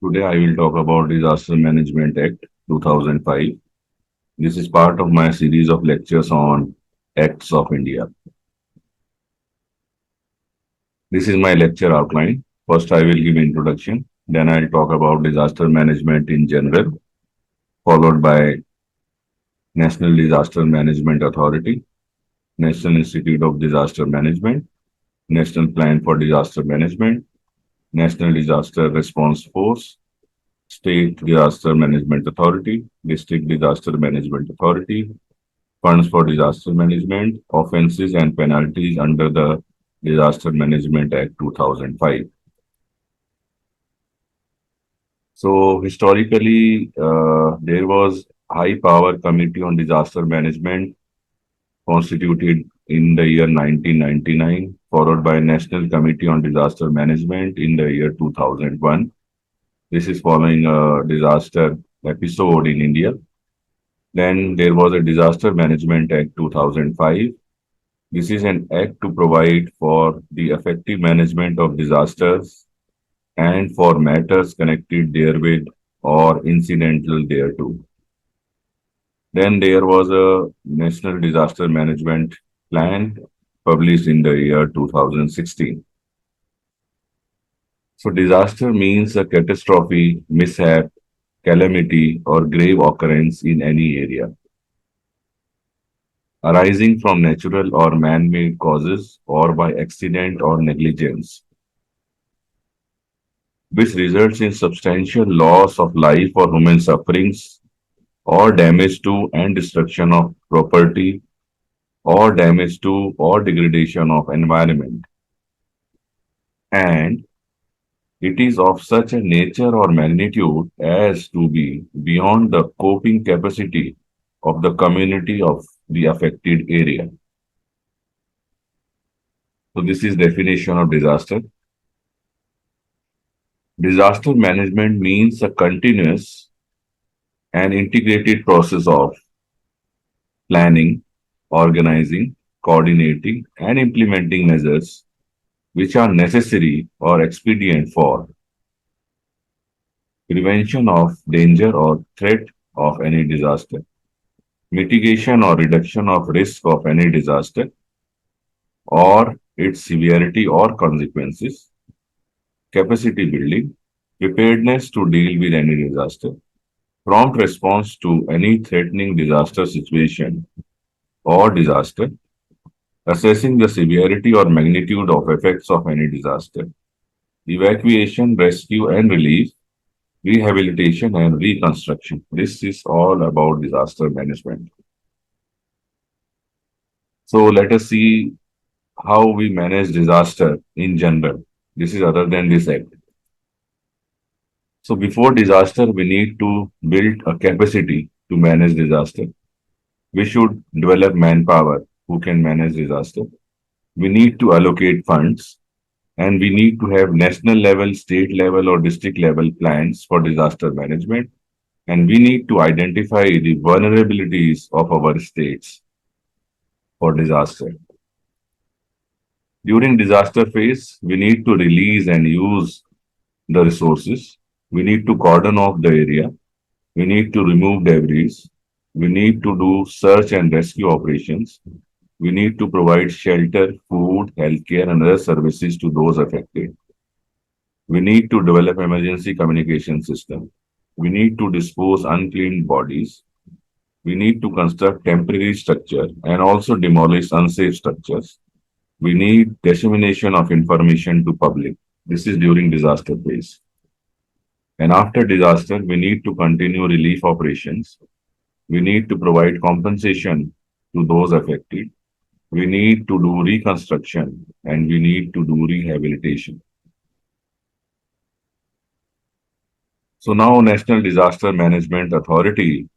Today I will talk about Disaster Management Act 2005. This is part of my series of lectures on Acts of India. This is my lecture outline. First I will give introduction, then I'll talk about disaster management in general, followed by National Disaster Management Authority, National Institute of Disaster Management, National Plan for Disaster Management, National Disaster Response Force, State Disaster Management Authority, District Disaster Management Authority, funds for disaster management, offenses and penalties under the Disaster Management Act 2005. So historically, there was High Power Committee on Disaster Management constituted in the year 1999, followed by National Committee on Disaster Management in the year 2001. This is following a disaster episode in India. Then there was a Disaster Management Act 2005. This is an act to provide for the effective management of disasters and for matters connected therewith or incidental thereto. Then there was a National Disaster Management Plan published in the year 2016. So, disaster means a catastrophe, mishap, calamity, or grave occurrence in any area, arising from natural or man made causes or by accident or negligence, which results in substantial loss of life or human sufferings or damage to and destruction of property or damage to or degradation of environment, and it is of such a nature or magnitude as to be beyond the coping capacity of the community of the affected area. So this is definition of disaster. Disaster management means a continuous and integrated process of planning, organizing, coordinating, and implementing measures which are necessary or expedient for prevention of danger or threat of any disaster, mitigation or reduction of risk of any disaster or its severity or consequences, capacity building, preparedness to deal with any disaster, prompt response to any threatening disaster situation or disaster, assessing the severity or magnitude of effects of any disaster, evacuation, rescue and relief, rehabilitation and reconstruction. This is all about disaster management. So let us see how we manage disaster in general. This is other than this act. So before disaster, we need to build a capacity to manage disaster. We should develop manpower who can manage disaster. We need to allocate funds and we need to have national level, state level or district level plans for disaster management. And we need to identify the vulnerabilities of our states for disaster. During disaster phase, we need to release and use the resources. We need to cordon off the area. We need to remove debris. We need to do search and rescue operations. We need to provide shelter, food, healthcare, and other services to those affected. We need to develop emergency communication system. We need to dispose unclean bodies. We need to construct temporary structure and also demolish unsafe structures. We need dissemination of information to public. This is during disaster phase. And after disaster, we need to continue relief operations. We need to provide compensation to those affected. We need to do reconstruction and we need to do rehabilitation. So now National Disaster Management Authority,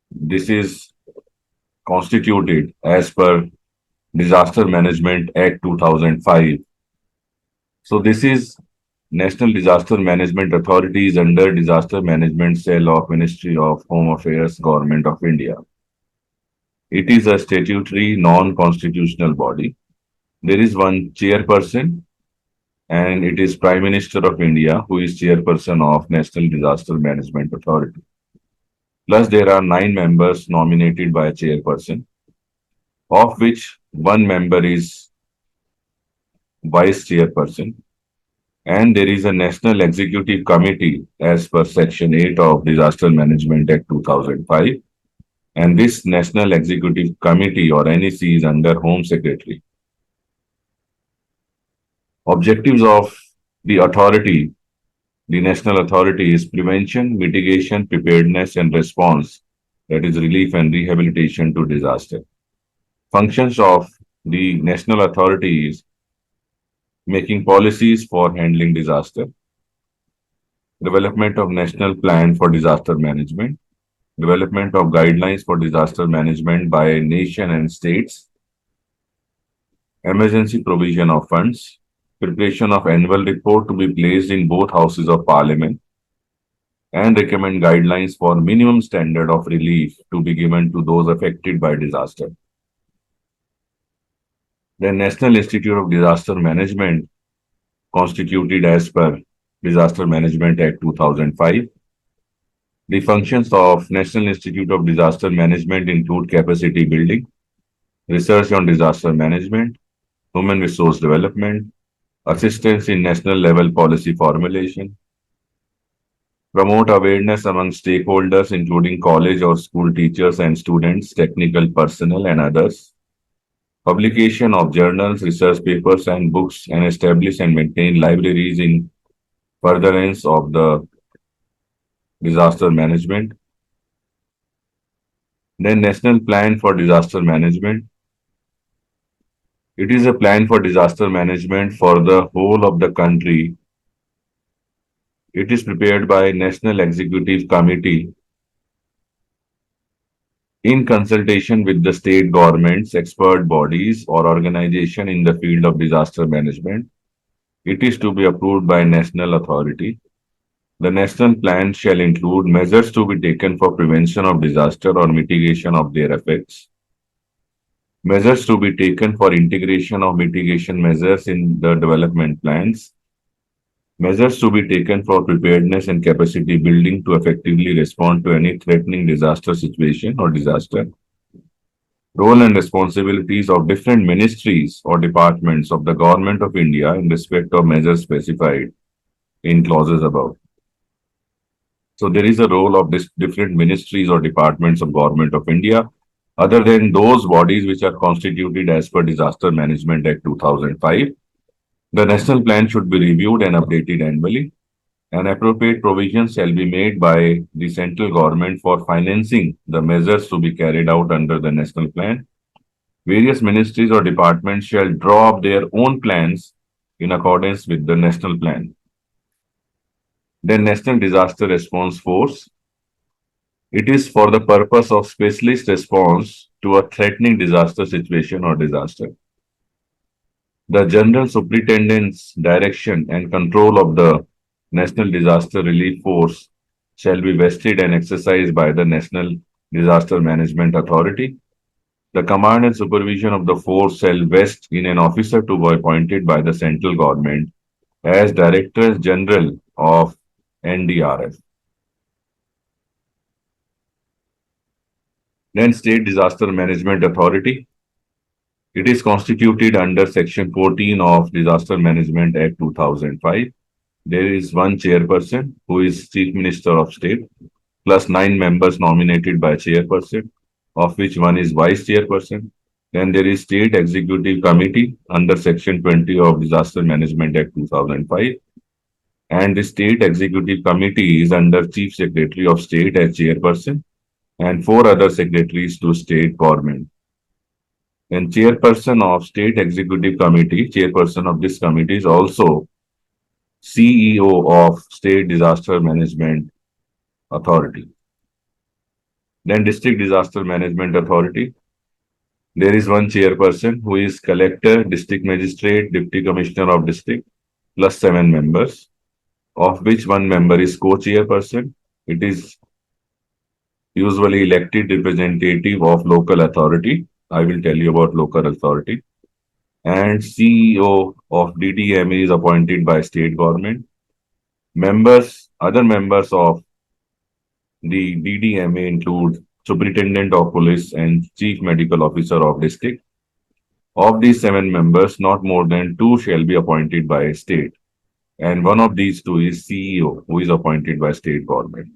this is constituted as per Disaster Management Act 2005. So this is National Disaster Management Authority is under Disaster Management Cell of Ministry of Home Affairs, Government of India. It is a statutory non-constitutional body. There is one chairperson and it is Prime Minister of India who is chairperson of National Disaster Management Authority. Plus, there are 9 members nominated by a chairperson, of which one member is vice chairperson, and there is a National Executive Committee as per Section 8 of Disaster Management Act 2005. And this National Executive Committee or NEC is under Home Secretary. Objectives of the authority, the national authority, is prevention, mitigation, preparedness, and response, that is relief and rehabilitation to disaster. Functions of the national authority is making policies for handling disaster, development of national plan for disaster management, development of guidelines for disaster management by nation and states, emergency provision of funds, preparation of annual report to be placed in both houses of parliament, and recommend guidelines for minimum standard of relief to be given to those affected by disaster. The National Institute of Disaster Management, constituted as per Disaster Management Act 2005. The functions of National Institute of Disaster Management include capacity building, research on disaster management, human resource development, assistance in national level policy formulation, promote awareness among stakeholders, including college or school teachers and students, technical personnel, and others, publication of journals, research papers, and books, and establish and maintain libraries in furtherance of the disaster management. Then, National Plan for Disaster Management. It is a plan for disaster management for the whole of the country. It is prepared by National Executive Committee in consultation with the state governments, expert bodies, or organization in the field of disaster management. It is to be approved by national authority. The national plan shall include measures to be taken for prevention of disaster or mitigation of their effects, measures to be taken for integration of mitigation measures in the development plans, measures to be taken for preparedness and capacity building to effectively respond to any threatening disaster situation or disaster, role and responsibilities of different ministries or departments of the Government of India in respect of measures specified in clauses above. So there is a role of different ministries or departments of Government of India other than those bodies which are constituted as per Disaster Management Act 2005. The national plan should be reviewed and updated annually. And appropriate provisions shall be made by the central government for financing the measures to be carried out under the national plan. Various ministries or departments shall draw up their own plans in accordance with the national plan. The National Disaster Response Force. It is for the purpose of specialist response to a threatening disaster situation or disaster. The General Superintendent's direction and control of the National Disaster Relief Force shall be vested and exercised by the National Disaster Management Authority. The command and supervision of the force shall vest in an officer to be appointed by the central government as Director General of NDRF. Then State Disaster Management Authority. It is constituted under Section 14 of Disaster Management Act 2005. There is one chairperson who is Chief Minister of State, plus 9 members nominated by chairperson, of which one is vice chairperson. Then there is State Executive Committee under Section 20 of Disaster Management Act 2005. And the State Executive Committee is under Chief Secretary of State as chairperson and 4 other secretaries to state government. And chairperson of State Executive Committee, chairperson of this committee is also CEO of State Disaster Management Authority. Then District Disaster Management Authority. There is one chairperson who is Collector, District Magistrate, Deputy Commissioner of District, plus 7 members, of which one member is co-chairperson. It is usually elected representative of local authority. I will tell you about local authority. and CEO of DDMA is appointed by state government. Other members of the DDMA include Superintendent of Police and Chief Medical Officer of district. Of these seven members, not more than two shall be appointed by state, and one of these two is CEO, who is appointed by state government.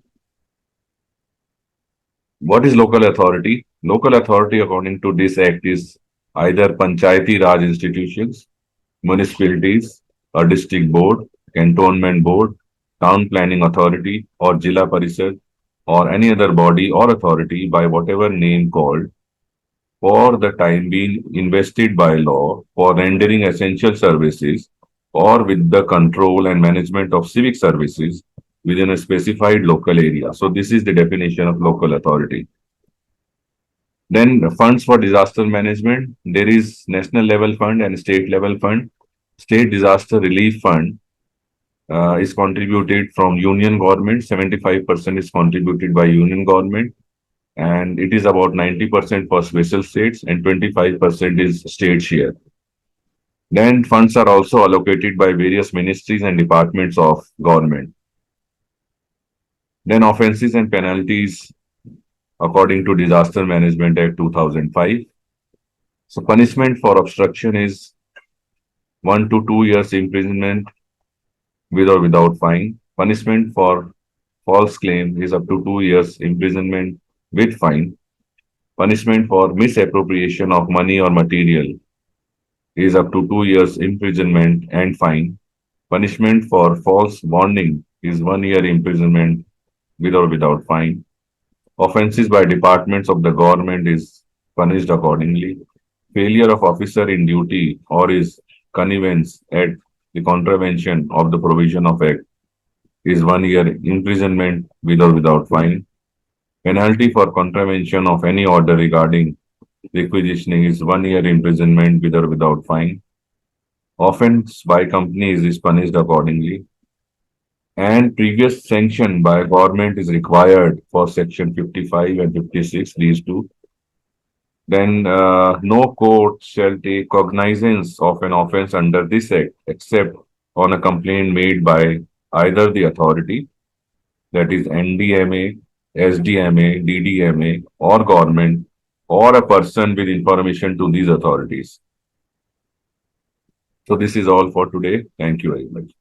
What is local authority? Local authority, according to this act, is either Panchayati Raj institutions, municipalities, a district board, cantonment board, town planning authority, or Jilla Parishad, or any other body or authority by whatever name called for the time being invested by law for rendering essential services or with the control and management of civic services within a specified local area. So this is the definition of local authority. Then funds for disaster management. There is national level fund and state level fund. State disaster relief fund is contributed from union government. 75% is contributed by union government, and it is about 90% for special states and 25% is state share. Then funds are also allocated by various ministries and departments of government. Then offenses and penalties according to Disaster Management Act 2005. So punishment for obstruction is 1 to 2 years imprisonment with or without fine. Punishment for false claim is up to 2 years imprisonment with fine. Punishment for misappropriation of money or material is up to 2 years imprisonment and fine. Punishment for false warning is 1 year imprisonment with or without fine. Offenses by departments of the government is punished accordingly. Failure of officer in duty or his connivance at the contravention of the provision of act is 1 year imprisonment with or without fine. Penalty for contravention of any order regarding requisitioning is 1 year imprisonment with or without fine. Offense by companies is punished accordingly. And previous sanction by government is required for section 55 and 56, these two. Then no court shall take cognizance of an offense under this act except on a complaint made by either the authority, that is NDMA, SDMA, DDMA, or government, or a person with information to these authorities. So this is all for today. Thank you very much.